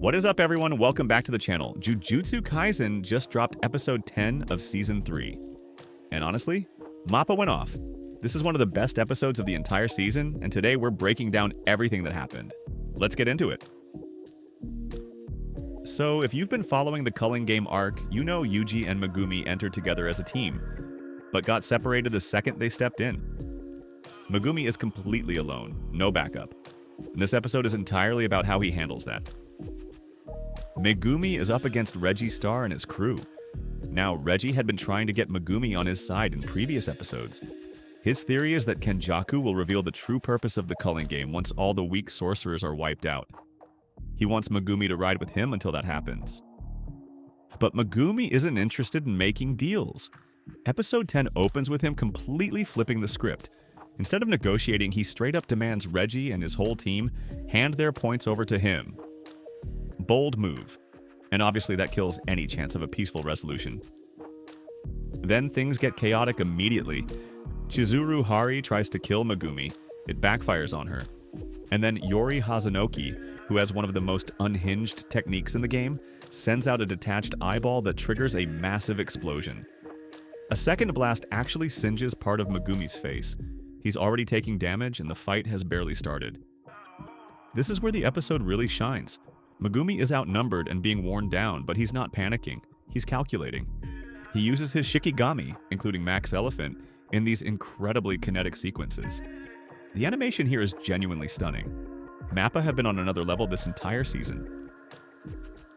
What is up, everyone? Welcome back to the channel. Jujutsu Kaisen just dropped episode 10 of season 3. And honestly, MAPPA went off. This is one of the best episodes of the entire season, and today we're breaking down everything that happened. Let's get into it. So, if you've been following the Culling Game arc, you know Yuji and Megumi entered together as a team, but got separated the second they stepped in. Megumi is completely alone, no backup. And this episode is entirely about how he handles that. Megumi is up against Reggie Star and his crew. Now, Reggie had been trying to get Megumi on his side in previous episodes. His theory is that Kenjaku will reveal the true purpose of the Culling Game once all the weak sorcerers are wiped out. He wants Megumi to ride with him until that happens. But Megumi isn't interested in making deals. Episode 10 opens with him completely flipping the script. Instead of negotiating, he straight up demands Reggie and his whole team hand their points over to him. Bold move. And obviously that kills any chance of a peaceful resolution. Then things get chaotic immediately. Chizuru Hari tries to kill Megumi. It backfires on her. And then Iori Hazenoki, who has one of the most unhinged techniques in the game, sends out a detached eyeball that triggers a massive explosion. A second blast actually singes part of Megumi's face. He's already taking damage and the fight has barely started. This is where the episode really shines. Megumi is outnumbered and being worn down, but he's not panicking. He's calculating. He uses his Shikigami, including Max Elephant, in these incredibly kinetic sequences. The animation here is genuinely stunning. MAPPA have been on another level this entire season.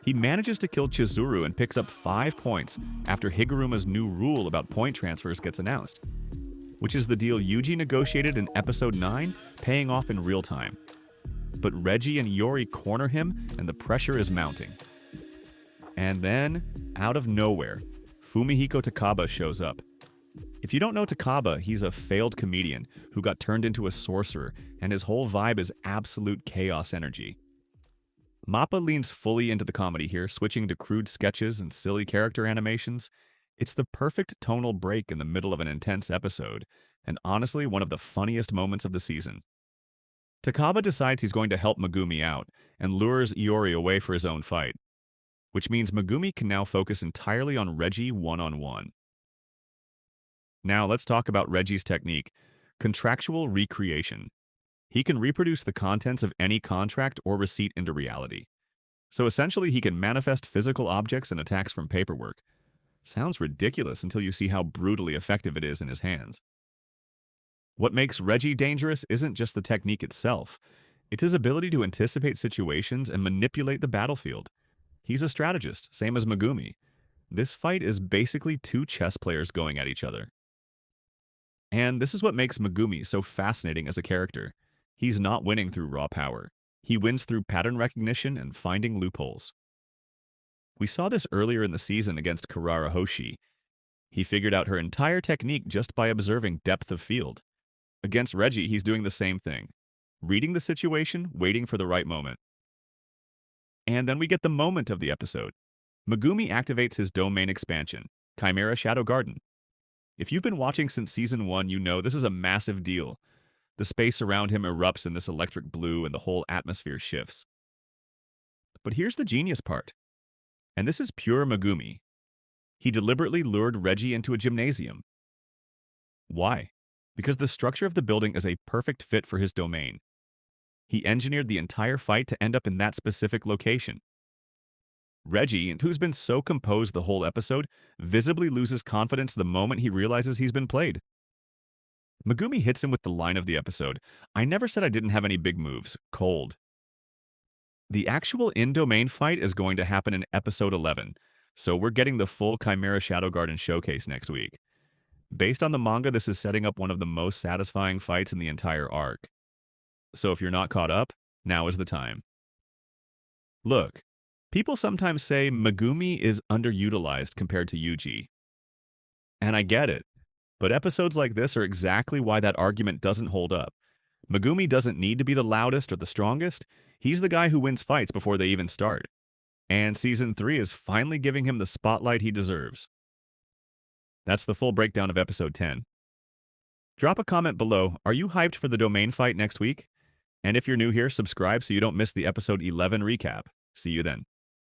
He manages to kill Chizuru and picks up 5 points after Higuruma's new rule about point transfers gets announced, which is the deal Yuji negotiated in episode 9, paying off in real time. But Reggie and Iori corner him, and the pressure is mounting. And then, out of nowhere, Fumihiko Takaba shows up. If you don't know Takaba, he's a failed comedian who got turned into a sorcerer, and his whole vibe is absolute chaos energy. MAPPA leans fully into the comedy here, switching to crude sketches and silly character animations. It's the perfect tonal break in the middle of an intense episode, and honestly one of the funniest moments of the season. Takaba decides he's going to help Megumi out, and lures Iori away for his own fight, which means Megumi can now focus entirely on Reggie one-on-one. Now let's talk about Reggie's technique, contractual recreation. He can reproduce the contents of any contract or receipt into reality. So essentially he can manifest physical objects and attacks from paperwork. Sounds ridiculous until you see how brutally effective it is in his hands. What makes Reggie dangerous isn't just the technique itself. It's his ability to anticipate situations and manipulate the battlefield. He's a strategist, same as Megumi. This fight is basically two chess players going at each other. And this is what makes Megumi so fascinating as a character. He's not winning through raw power. He wins through pattern recognition and finding loopholes. We saw this earlier in the season against Kurara Hoshi. He figured out her entire technique just by observing depth of field. Against Reggie, he's doing the same thing. Reading the situation, waiting for the right moment. And then we get the moment of the episode. Megumi activates his domain expansion, Chimera Shadow Garden. If you've been watching since season 1, you know this is a massive deal. The space around him erupts in this electric blue and the whole atmosphere shifts. But here's the genius part. And this is pure Megumi. He deliberately lured Reggie into a gymnasium. Why? Because the structure of the building is a perfect fit for his domain. He engineered the entire fight to end up in that specific location. Reggie, who's been so composed the whole episode, visibly loses confidence the moment he realizes he's been played. Megumi hits him with the line of the episode, "I never said I didn't have any big moves. Cold." The actual in-domain fight is going to happen in episode 11, so we're getting the full Chimera Shadow Garden showcase next week. Based on the manga, this is setting up one of the most satisfying fights in the entire arc. So if you're not caught up, now is the time. Look, people sometimes say Megumi is underutilized compared to Yuji. And I get it, but episodes like this are exactly why that argument doesn't hold up. Megumi doesn't need to be the loudest or the strongest. He's the guy who wins fights before they even start. And Season 3 is finally giving him the spotlight he deserves. That's the full breakdown of episode 10. Drop a comment below. Are you hyped for the domain fight next week? And if you're new here, subscribe so you don't miss the episode 11 recap. See you then.